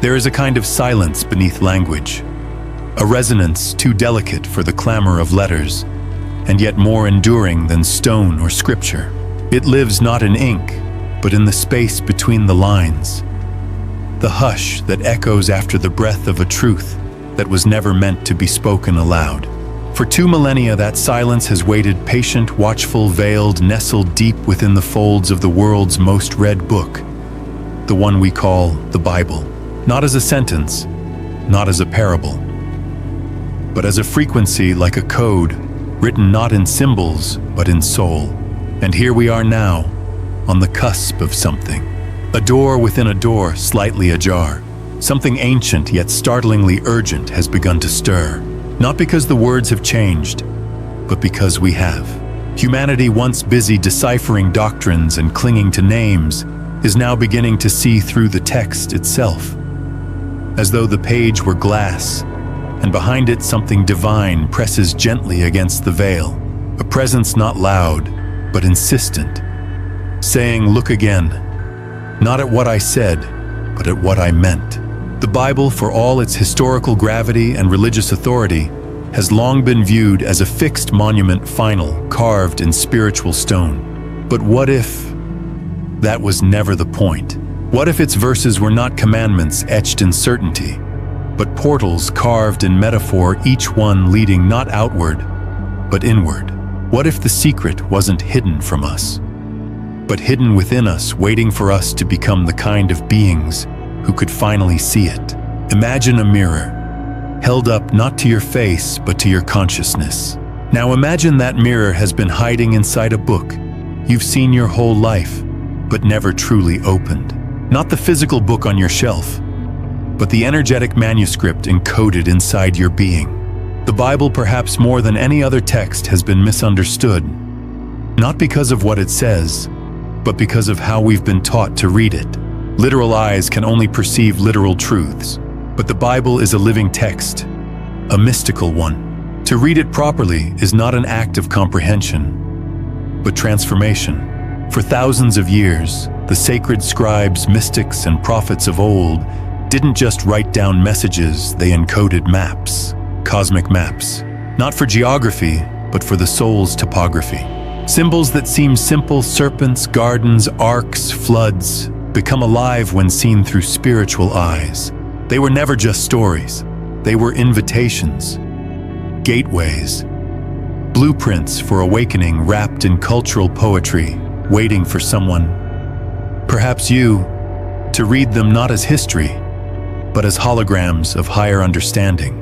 There is a kind of silence beneath language, a resonance too delicate for the clamor of letters, and yet more enduring than stone or scripture. It lives not in ink, but in the space between the lines, the hush that echoes after the breath of a truth that was never meant to be spoken aloud. For 2 millennia, that silence has waited, patient, watchful, veiled, nestled deep within the folds of the world's most read book, the one we call the Bible. Not as a sentence, not as a parable, but as a frequency, like a code, written not in symbols, but in soul. And here we are now, on the cusp of something. A door within a door, slightly ajar. Something ancient yet startlingly urgent has begun to stir. Not because the words have changed, but because we have. Humanity, once busy deciphering doctrines and clinging to names, is now beginning to see through the text itself. As though the page were glass, and behind it something divine presses gently against the veil. A presence not loud, but insistent, saying, "Look again, not at what I said, but at what I meant." The Bible, for all its historical gravity and religious authority, has long been viewed as a fixed monument, final, carved in spiritual stone. But what if that was never the point? What if its verses were not commandments etched in certainty, but portals carved in metaphor, each one leading not outward, but inward? What if the secret wasn't hidden from us, but hidden within us, waiting for us to become the kind of beings who could finally see it? Imagine a mirror, held up not to your face, but to your consciousness. Now imagine that mirror has been hiding inside a book you've seen your whole life, but never truly opened. Not the physical book on your shelf, but the energetic manuscript encoded inside your being. The Bible, perhaps more than any other text, has been misunderstood, not because of what it says, but because of how we've been taught to read it. Literal eyes can only perceive literal truths, but the Bible is a living text, a mystical one. To read it properly is not an act of comprehension, but transformation. For thousands of years, the sacred scribes, mystics, and prophets of old didn't just write down messages, they encoded maps, cosmic maps, not for geography, but for the soul's topography. Symbols that seem simple, serpents, gardens, arcs, floods, become alive when seen through spiritual eyes. They were never just stories. They were invitations, gateways, blueprints for awakening wrapped in cultural poetry, waiting for someone, perhaps you, to read them not as history, but as holograms of higher understanding.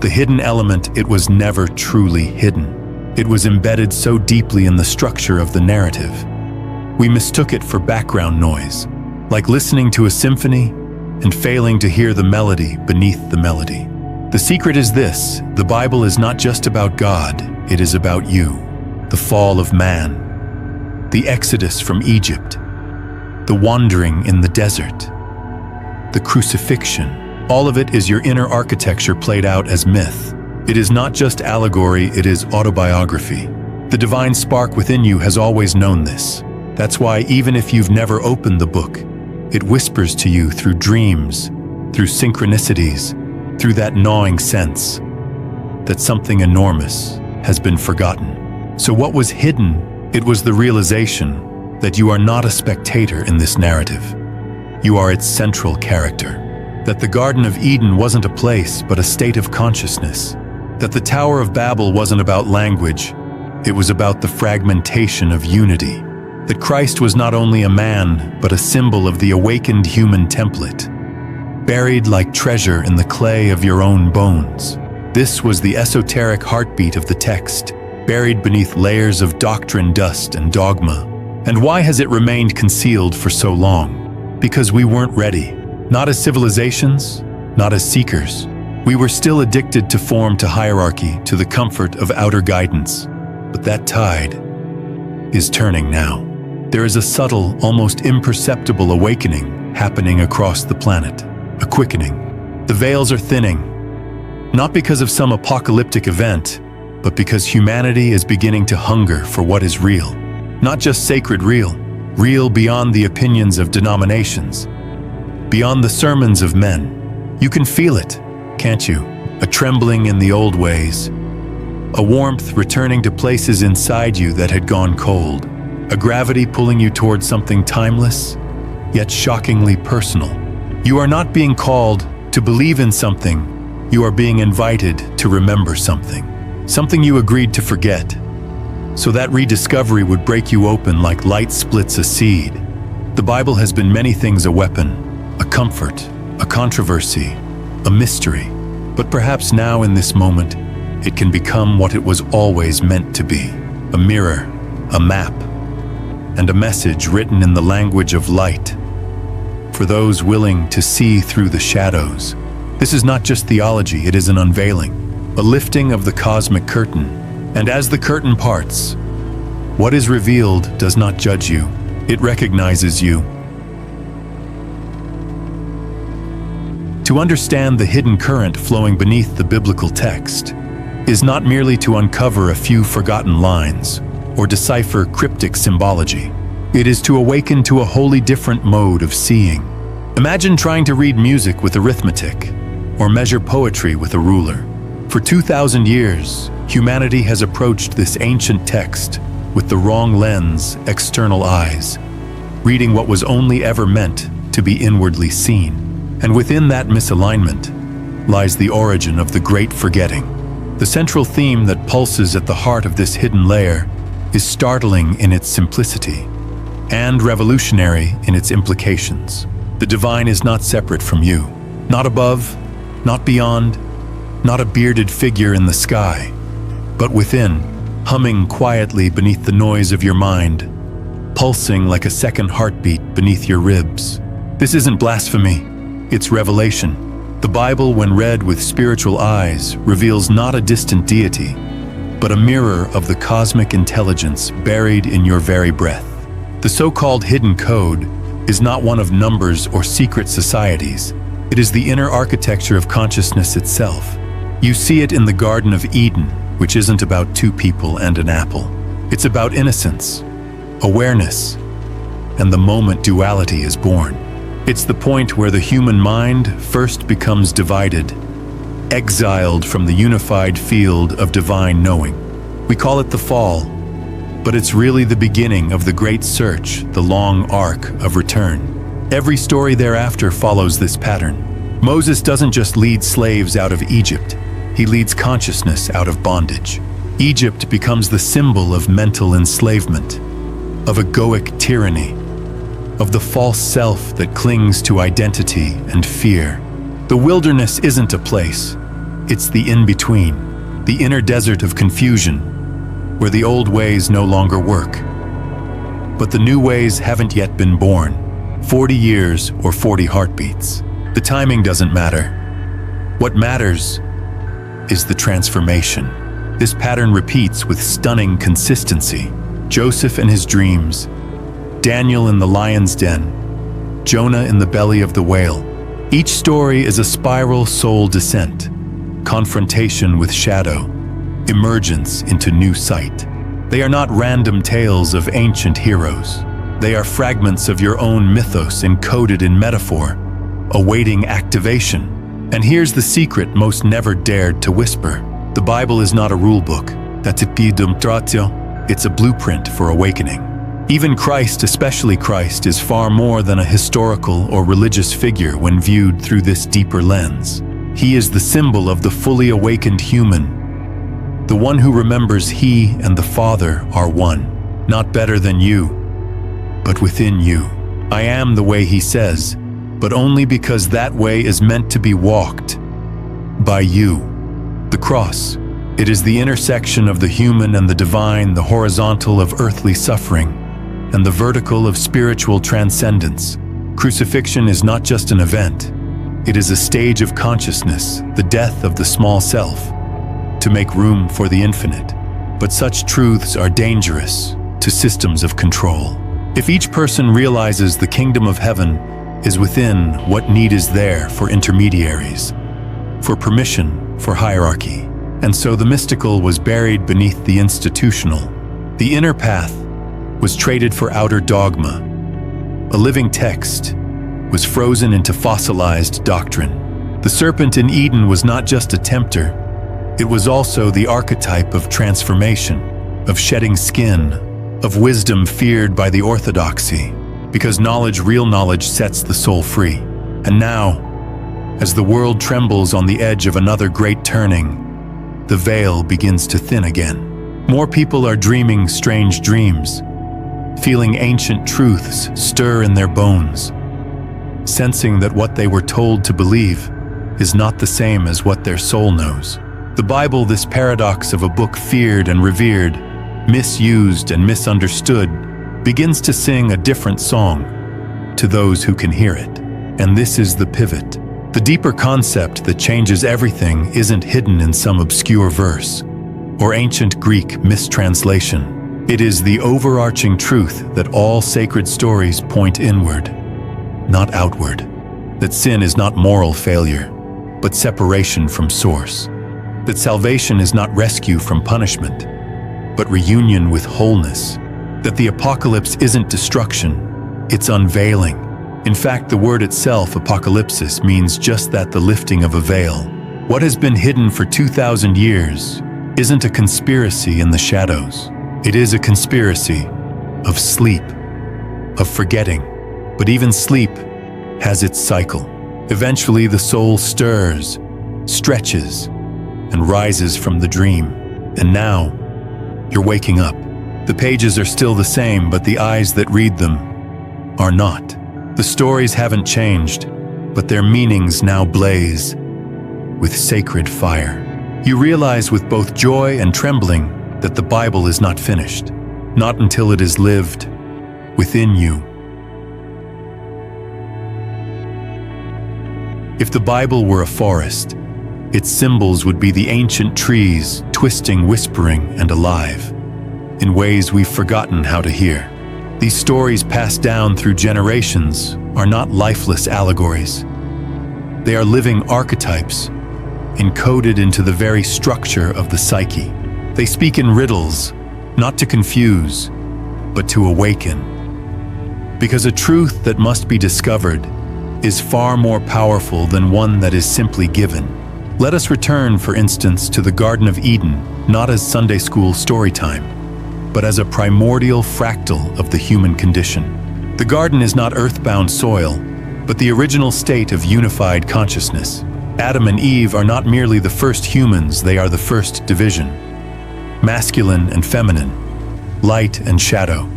The hidden element, it was never truly hidden. It was embedded so deeply in the structure of the narrative. We mistook it for background noise, like listening to a symphony and failing to hear the melody beneath the melody. The secret is this: the Bible is not just about God, it is about you. The fall of man, the exodus from Egypt, the wandering in the desert, the crucifixion. All of it is your inner architecture played out as myth. It is not just allegory, it is autobiography. The divine spark within you has always known this. That's why even if you've never opened the book, it whispers to you through dreams, through synchronicities, through that gnawing sense that something enormous has been forgotten. So what was hidden? It was the realization that you are not a spectator in this narrative. You are its central character. That the Garden of Eden wasn't a place, but a state of consciousness. That the Tower of Babel wasn't about language, it was about the fragmentation of unity. That Christ was not only a man, but a symbol of the awakened human template, buried like treasure in the clay of your own bones. This was the esoteric heartbeat of the text, buried beneath layers of doctrine, dust, and dogma. And why has it remained concealed for so long? Because we weren't ready. Not as civilizations, not as seekers. We were still addicted to form, to hierarchy, to the comfort of outer guidance. But that tide is turning now. There is a subtle, almost imperceptible awakening happening across the planet. A quickening. The veils are thinning, not because of some apocalyptic event, but because humanity is beginning to hunger for what is real. Not just sacred real, real beyond the opinions of denominations, beyond the sermons of men, You can feel it, can't you? A trembling in the old ways, a warmth returning to places inside you that had gone cold, a gravity pulling you towards something timeless, yet shockingly personal. You are not being called to believe in something, you are being invited to remember something you agreed to forget, so that rediscovery would break you open like light splits a seed. The Bible has been many things: a weapon, a comfort, a controversy, a mystery. But perhaps now in this moment, it can become what it was always meant to be: a mirror, a map, and a message written in the language of light, for those willing to see through the shadows. This is not just theology, it is an unveiling, a lifting of the cosmic curtain. And as the curtain parts, what is revealed does not judge you, it recognizes you. To understand the hidden current flowing beneath the biblical text is not merely to uncover a few forgotten lines or decipher cryptic symbology. It is to awaken to a wholly different mode of seeing. Imagine trying to read music with arithmetic or measure poetry with a ruler. For 2,000 years, humanity has approached this ancient text with the wrong lens, external eyes, reading what was only ever meant to be inwardly seen. And within that misalignment lies the origin of the great forgetting. The central theme that pulses at the heart of this hidden layer is startling in its simplicity and revolutionary in its implications. The divine is not separate from you, not above, not beyond, not a bearded figure in the sky, but within, humming quietly beneath the noise of your mind, pulsing like a second heartbeat beneath your ribs. This isn't blasphemy, it's revelation. The Bible, when read with spiritual eyes, reveals not a distant deity, but a mirror of the cosmic intelligence buried in your very breath. The so-called hidden code is not one of numbers or secret societies. It is the inner architecture of consciousness itself. You see it in the Garden of Eden, which isn't about two people and an apple. It's about innocence, awareness, and the moment duality is born. It's the point where the human mind first becomes divided, exiled from the unified field of divine knowing. We call it the fall, but it's really the beginning of the great search, the long arc of return. Every story thereafter follows this pattern. Moses doesn't just lead slaves out of Egypt, he leads consciousness out of bondage. Egypt becomes the symbol of mental enslavement, of egoic tyranny, of the false self that clings to identity and fear. The wilderness isn't a place, it's the in-between, the inner desert of confusion, where the old ways no longer work. But the new ways haven't yet been born. 40 years or 40 heartbeats. The timing doesn't matter. What matters is the transformation. This pattern repeats with stunning consistency. Joseph and his dreams, Daniel in the lion's den, Jonah in the belly of the whale. Each story is a spiral soul descent, confrontation with shadow, emergence into new sight. They are not random tales of ancient heroes. They are fragments of your own mythos encoded in metaphor, awaiting activation. And here's the secret most never dared to whisper. The Bible is not a rule book. It's a blueprint for awakening. Even Christ, especially Christ, is far more than a historical or religious figure when viewed through this deeper lens. He is the symbol of the fully awakened human, the one who remembers he and the Father are one, not better than you, but within you. I am the way, he says, but only because that way is meant to be walked by you. The cross, it is the intersection of the human and the divine, the horizontal of earthly suffering, and the vertical of spiritual transcendence. Crucifixion is not just an event, it is a stage of consciousness, the death of the small self, to make room for the infinite. But such truths are dangerous to systems of control. If each person realizes the kingdom of heaven is within, what need is there for intermediaries, for permission, for hierarchy? And so the mystical was buried beneath the institutional. The inner path was traded for outer dogma. A living text was frozen into fossilized doctrine. The serpent in Eden was not just a tempter, it was also the archetype of transformation, of shedding skin, of wisdom feared by the orthodoxy, because knowledge, real knowledge, sets the soul free. And now, as the world trembles on the edge of another great turning, the veil begins to thin again. More people are dreaming strange dreams, feeling ancient truths stir in their bones, sensing that what they were told to believe is not the same as what their soul knows. The Bible, this paradox of a book feared and revered, misused and misunderstood, begins to sing a different song to those who can hear it. And this is the pivot. The deeper concept that changes everything isn't hidden in some obscure verse or ancient Greek mistranslation. It is the overarching truth that all sacred stories point inward, not outward. That sin is not moral failure, but separation from source. That salvation is not rescue from punishment, but reunion with wholeness. That the apocalypse isn't destruction, it's unveiling. In fact, the word itself, apocalypsis, means just that, the lifting of a veil. What has been hidden for 2,000 years isn't a conspiracy in the shadows. It is a conspiracy of sleep, of forgetting. But even sleep has its cycle. Eventually, the soul stirs, stretches, and rises from the dream. And now, you're waking up. The pages are still the same, but the eyes that read them are not. The stories haven't changed, but their meanings now blaze with sacred fire. You realize with both joy and trembling that the Bible is not finished, not until it is lived within you. If the Bible were a forest, its symbols would be the ancient trees, twisting, whispering, and alive, in ways we've forgotten how to hear. These stories passed down through generations are not lifeless allegories. They are living archetypes, encoded into the very structure of the psyche. They speak in riddles, not to confuse, but to awaken. Because a truth that must be discovered is far more powerful than one that is simply given. Let us return, for instance, to the Garden of Eden, not as Sunday school story time, but as a primordial fractal of the human condition. The garden is not earthbound soil, but the original state of unified consciousness. Adam and Eve are not merely the first humans, they are the first division. Masculine and feminine, light and shadow,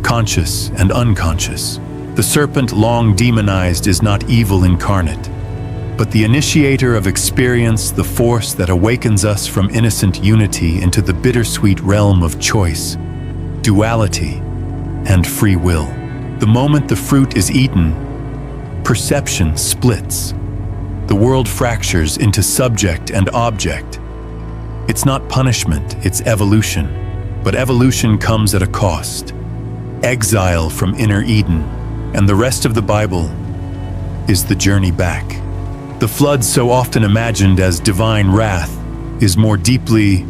conscious and unconscious. The serpent, long demonized, is not evil incarnate, but the initiator of experience, the force that awakens us from innocent unity into the bittersweet realm of choice, duality, and free will. The moment the fruit is eaten, perception splits. The world fractures into subject and object. It's not punishment, it's evolution. But evolution comes at a cost. Exile from inner Eden, and the rest of the Bible is the journey back. The flood, so often imagined as divine wrath, is more deeply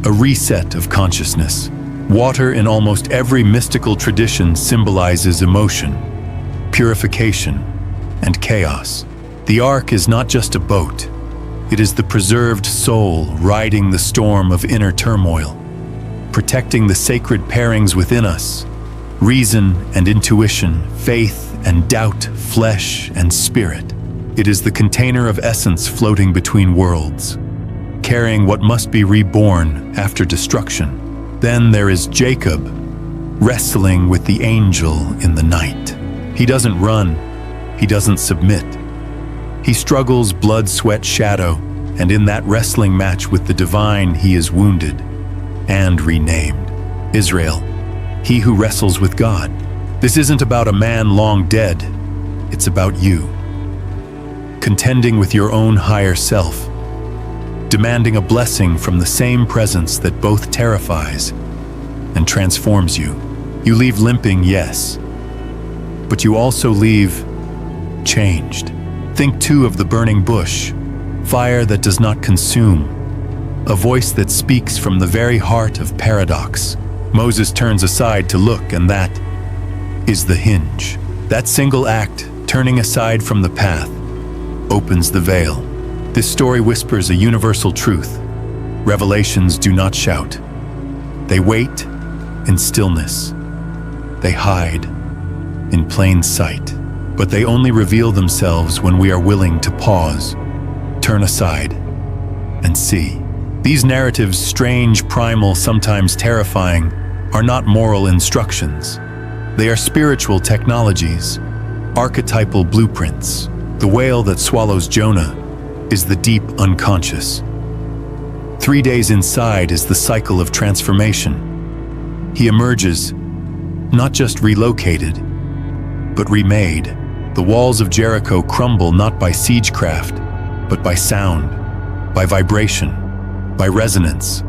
a reset of consciousness. Water in almost every mystical tradition symbolizes emotion, purification, and chaos. The ark is not just a boat. It is the preserved soul riding the storm of inner turmoil, protecting the sacred pairings within us, reason and intuition, faith and doubt, flesh and spirit. It is the container of essence floating between worlds, carrying what must be reborn after destruction. Then there is Jacob, wrestling with the angel in the night. He doesn't run, he doesn't submit. He struggles blood, sweat, shadow, and in that wrestling match with the divine, he is wounded and renamed Israel, he who wrestles with God. This isn't about a man long dead, it's about you. Contending with your own higher self, demanding a blessing from the same presence that both terrifies and transforms you. You leave limping, yes, but you also leave changed. Think too of the burning bush, fire that does not consume, a voice that speaks from the very heart of paradox. Moses turns aside to look, and that is the hinge. That single act, turning aside from the path, opens the veil. This story whispers a universal truth. Revelations do not shout. They wait in stillness. They hide in plain sight. But they only reveal themselves when we are willing to pause, turn aside, and see. These narratives, strange, primal, sometimes terrifying, are not moral instructions. They are spiritual technologies, archetypal blueprints. The whale that swallows Jonah is the deep unconscious. 3 days inside is the cycle of transformation. He emerges, not just relocated, but remade. The walls of Jericho crumble not by siegecraft, but by sound, by vibration, by resonance,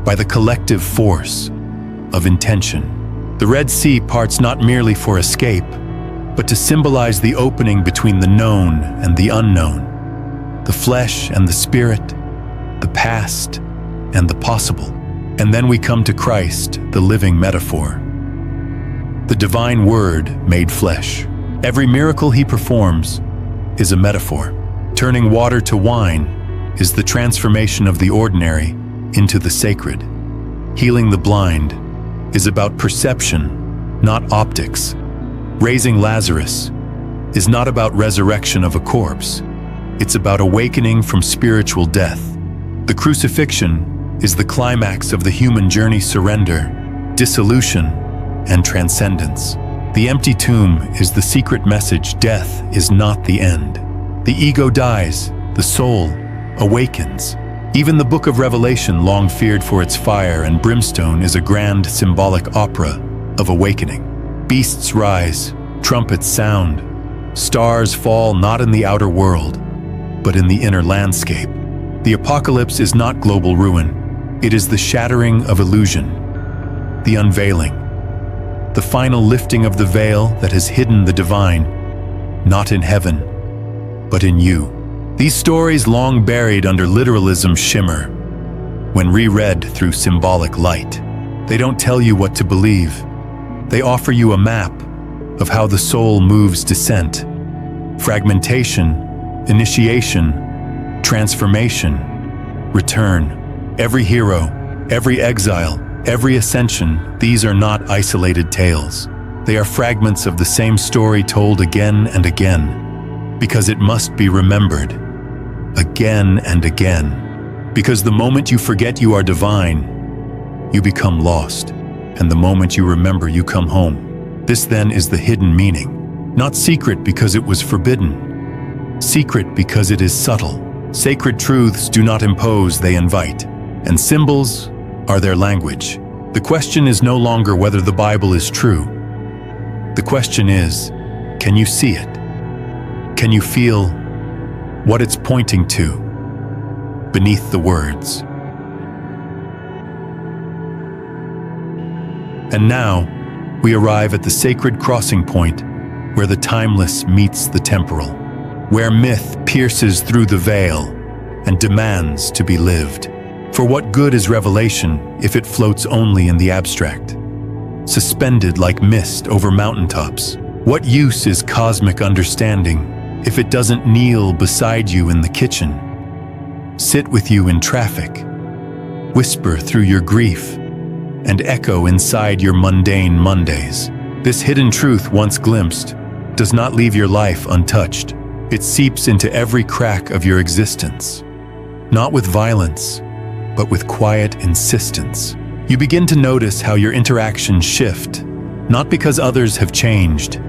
by the collective force of intention. The Red Sea parts not merely for escape, but to symbolize the opening between the known and the unknown, the flesh and the spirit, the past and the possible. And then we come to Christ, the living metaphor, the divine word made flesh. Every miracle he performs is a metaphor. Turning water to wine is the transformation of the ordinary into the sacred. Healing the blind is about perception, not optics. Raising Lazarus is not about resurrection of a corpse. It's about awakening from spiritual death. The crucifixion is the climax of the human journey: surrender, dissolution, and transcendence. The empty tomb is the secret message: death is not the end. The ego dies, the soul awakens. Even the book of Revelation, long feared for its fire and brimstone, is a grand symbolic opera of awakening. Beasts rise, trumpets sound, stars fall not in the outer world, but in the inner landscape. The apocalypse is not global ruin, it is the shattering of illusion, the unveiling, the final lifting of the veil that has hidden the divine, not in heaven, but in you. These stories, long buried under literalism, shimmer when reread through symbolic light. They don't tell you what to believe. They offer you a map of how the soul moves descent, fragmentation, initiation, transformation, return. Every hero, every exile, every ascension, these are not isolated tales. They are fragments of the same story told again and again, because it must be remembered, again and again. Because the moment you forget you are divine, you become lost, and the moment you remember, you come home. This then is the hidden meaning. Not secret because it was forbidden, secret because it is subtle. Sacred truths do not impose, they invite, and symbols are their language. The question is no longer whether the Bible is true. The question is, can you see it? Can you feel what it's pointing to beneath the words? And now, we arrive at the sacred crossing point where the timeless meets the temporal, where myth pierces through the veil and demands to be lived. For what good is revelation if it floats only in the abstract, suspended like mist over mountaintops? What use is cosmic understanding if it doesn't kneel beside you in the kitchen, sit with you in traffic, whisper through your grief, and echo inside your mundane Mondays? This hidden truth, once glimpsed, does not leave your life untouched. It seeps into every crack of your existence, not with violence, but with quiet insistence. You begin to notice how your interactions shift, not because others have changed,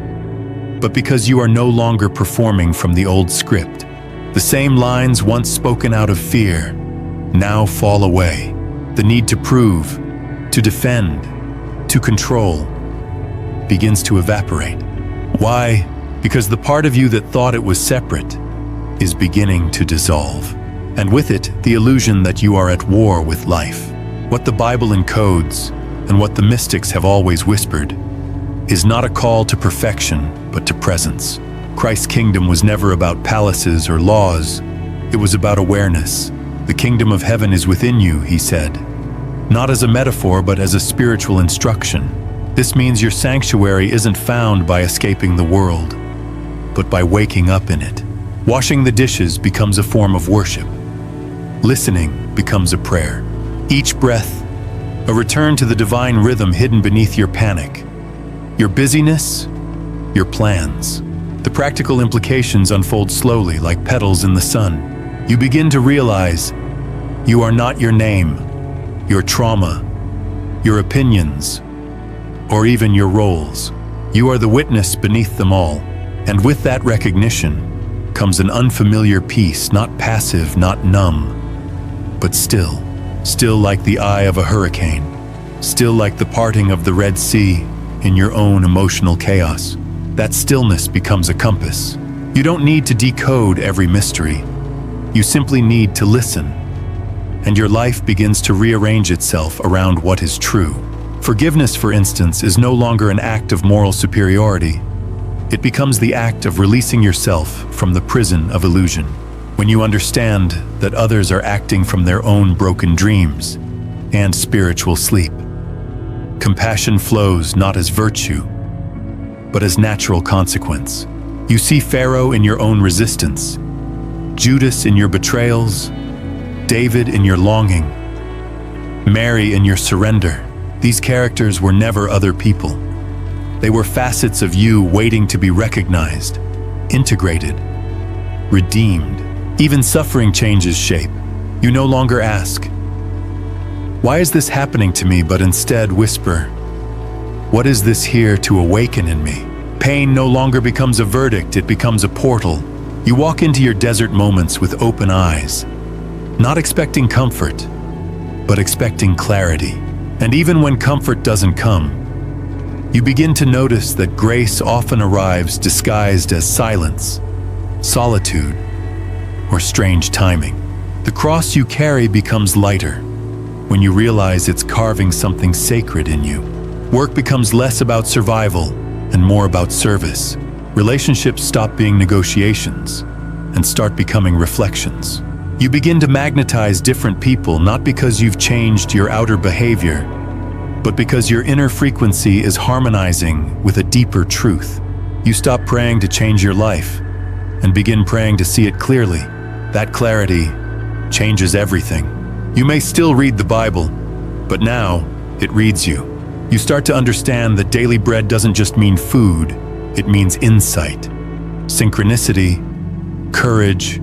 but because you are no longer performing from the old script. The same lines once spoken out of fear now fall away. The need to prove, to defend, to control begins to evaporate. Why? Because the part of you that thought it was separate is beginning to dissolve. And with it, the illusion that you are at war with life. What the Bible encodes, and what the mystics have always whispered, is not a call to perfection, but to presence. Christ's kingdom was never about palaces or laws. It was about awareness. The kingdom of heaven is within you, he said. Not as a metaphor, but as a spiritual instruction. This means your sanctuary isn't found by escaping the world, but by waking up in it. Washing the dishes becomes a form of worship. Listening becomes a prayer. Each breath, a return to the divine rhythm hidden beneath your panic, your busyness, your plans. The practical implications unfold slowly like petals in the sun. You begin to realize you are not your name, your trauma, your opinions, or even your roles. You are the witness beneath them all. And with that recognition comes an unfamiliar peace, not passive, not numb, but still like the eye of a hurricane, still like the parting of the Red Sea in your own emotional chaos. That stillness becomes a compass. You don't need to decode every mystery. You simply need to listen. And your life begins to rearrange itself around what is true. Forgiveness, for instance, is no longer an act of moral superiority. It becomes the act of releasing yourself from the prison of illusion. When you understand that others are acting from their own broken dreams and spiritual sleep, compassion flows not as virtue, but as natural consequence. You see Pharaoh in your own resistance, Judas in your betrayals, David in your longing, Mary in your surrender. These characters were never other people. They were facets of you waiting to be recognized, integrated, redeemed. Even suffering changes shape. You no longer ask, "Why is this happening to me?" but instead whisper, "What is this here to awaken in me?" Pain no longer becomes a verdict, it becomes a portal. You walk into your desert moments with open eyes, not expecting comfort, but expecting clarity. And even when comfort doesn't come, you begin to notice that grace often arrives disguised as silence, solitude, or strange timing. The cross you carry becomes lighter when you realize it's carving something sacred in you. Work becomes less about survival and more about service. Relationships stop being negotiations and start becoming reflections. You begin to magnetize different people not because you've changed your outer behavior, but because your inner frequency is harmonizing with a deeper truth. You stop praying to change your life and begin praying to see it clearly. That clarity changes everything. You may still read the Bible, but now it reads you. You start to understand that daily bread doesn't just mean food, it means insight, synchronicity, courage,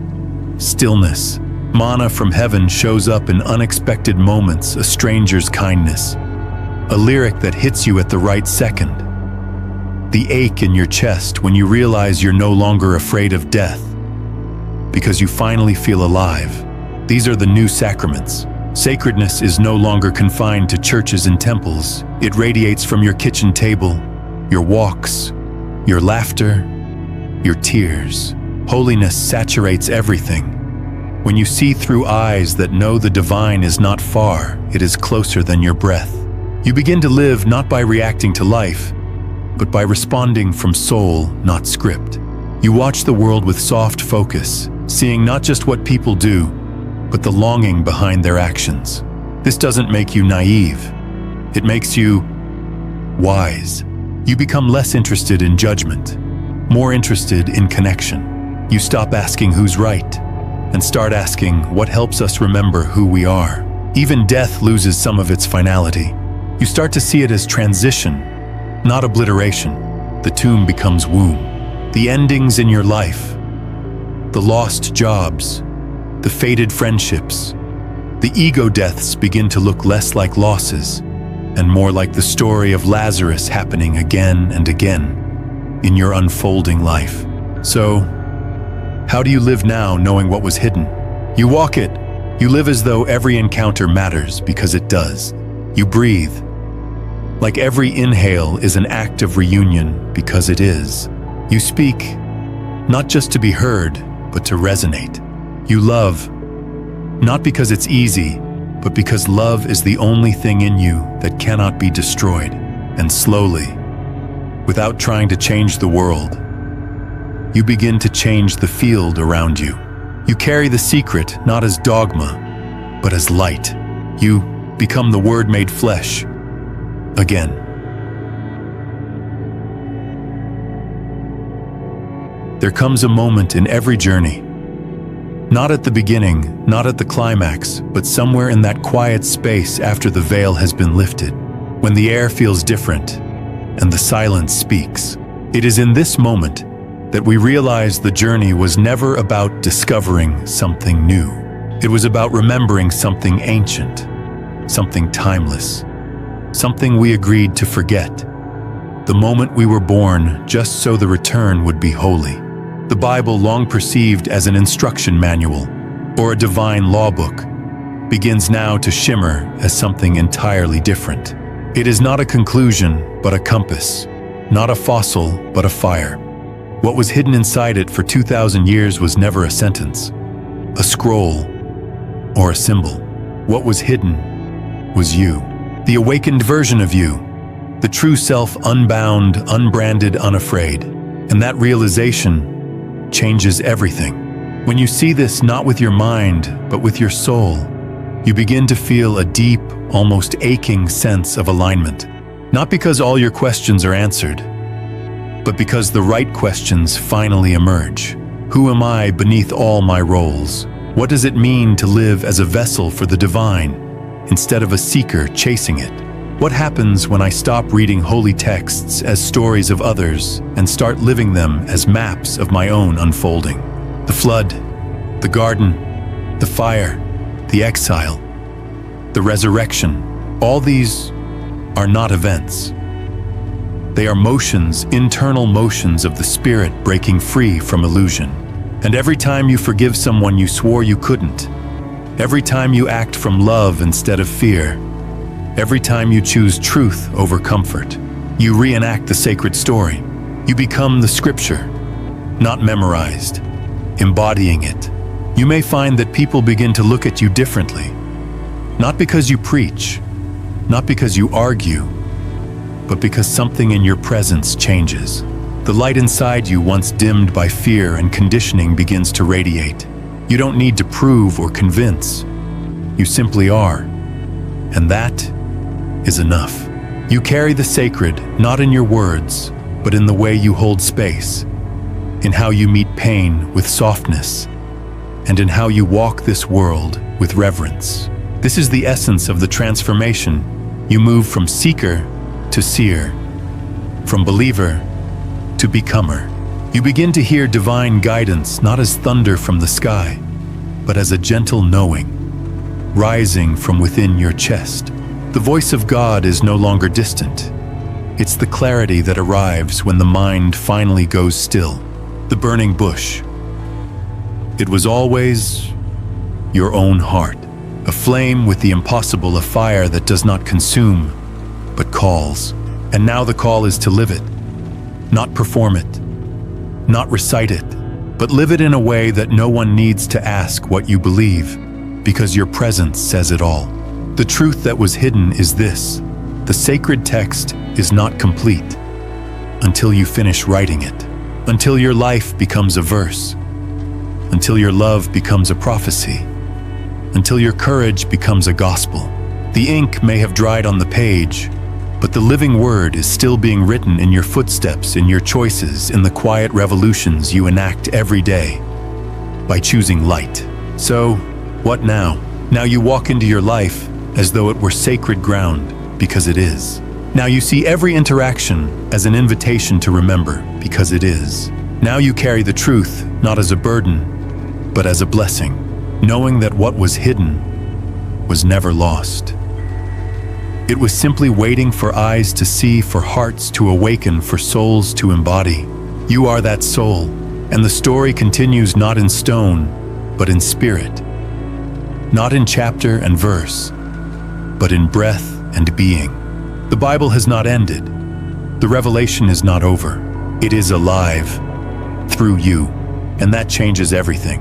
stillness. Manna from heaven shows up in unexpected moments, a stranger's kindness, a lyric that hits you at the right second, the ache in your chest when you realize you're no longer afraid of death, because you finally feel alive. These are the new sacraments. Sacredness is no longer confined to churches and temples. It radiates from your kitchen table, your walks, your laughter, your tears. Holiness saturates everything. When you see through eyes that know the divine is not far, it is closer than your breath. You begin to live not by reacting to life, but by responding from soul, not script. You watch the world with soft focus, seeing not just what people do, but the longing behind their actions. This doesn't make you naive. It makes you wise. You become less interested in judgment, more interested in connection. You stop asking who's right and start asking what helps us remember who we are. Even death loses some of its finality. You start to see it as transition, not obliteration. The tomb becomes womb. The endings in your life, the lost jobs, the faded friendships, the ego deaths begin to look less like losses and more like the story of Lazarus happening again and again in your unfolding life. So, how do you live now knowing what was hidden? You walk it. You live as though every encounter matters because it does. You breathe. Like every inhale is an act of reunion because it is. You speak, not just to be heard, but to resonate. You love, not because it's easy, but because love is the only thing in you that cannot be destroyed. And slowly, without trying to change the world, you begin to change the field around you. You carry the secret not as dogma, but as light. You become the Word made flesh again. There comes a moment in every journey. Not at the beginning, not at the climax, but somewhere in that quiet space after the veil has been lifted, when the air feels different and the silence speaks. It is in this moment that we realize the journey was never about discovering something new. It was about remembering something ancient, something timeless, something we agreed to forget. The moment we were born, just so the return would be holy. The Bible, long perceived as an instruction manual or a divine law book, begins now to shimmer as something entirely different. It is not a conclusion, but a compass, not a fossil, but a fire. What was hidden inside it for 2,000 years was never a sentence, a scroll, or a symbol. What was hidden was you, the awakened version of you, the true self, unbound, unbranded, unafraid. And that realization changes everything. When you see this not with your mind, but with your soul, you begin to feel a deep, almost aching sense of alignment. Not because all your questions are answered, but because the right questions finally emerge. Who am I beneath all my roles? What does it mean to live as a vessel for the divine, instead of a seeker chasing it? What happens when I stop reading holy texts as stories of others and start living them as maps of my own unfolding? The flood, the garden, the fire, the exile, the resurrection, all these are not events. They are motions, internal motions of the spirit breaking free from illusion. And every time you forgive someone you swore you couldn't, every time you act from love instead of fear, every time you choose truth over comfort, you reenact the sacred story. You become the scripture, not memorized, embodying it. You may find that people begin to look at you differently, not because you preach, not because you argue, but because something in your presence changes. The light inside you, once dimmed by fear and conditioning, begins to radiate. You don't need to prove or convince. You simply are. And that is enough. You carry the sacred, not in your words, but in the way you hold space, in how you meet pain with softness, and in how you walk this world with reverence. This is the essence of the transformation. You move from seeker to seer, from believer to becomer. You begin to hear divine guidance not as thunder from the sky, but as a gentle knowing, rising from within your chest. The voice of God is no longer distant. It's the clarity that arrives when the mind finally goes still. The burning bush. It was always your own heart, a flame with the impossible, a fire that does not consume, but calls. And now the call is to live it, not perform it, not recite it, but live it in a way that no one needs to ask what you believe, because your presence says it all. The truth that was hidden is this: the sacred text is not complete until you finish writing it, until your life becomes a verse, until your love becomes a prophecy, until your courage becomes a gospel. The ink may have dried on the page, but the living word is still being written in your footsteps, in your choices, in the quiet revolutions you enact every day by choosing light. So, what now? Now you walk into your life as though it were sacred ground, because it is. Now you see every interaction as an invitation to remember, because it is. Now you carry the truth not as a burden, but as a blessing, knowing that what was hidden was never lost. It was simply waiting for eyes to see, for hearts to awaken, for souls to embody. You are that soul, and the story continues not in stone, but in spirit. Not in chapter and verse, but in breath and being. The Bible has not ended. The revelation is not over. It is alive through you, and that changes everything.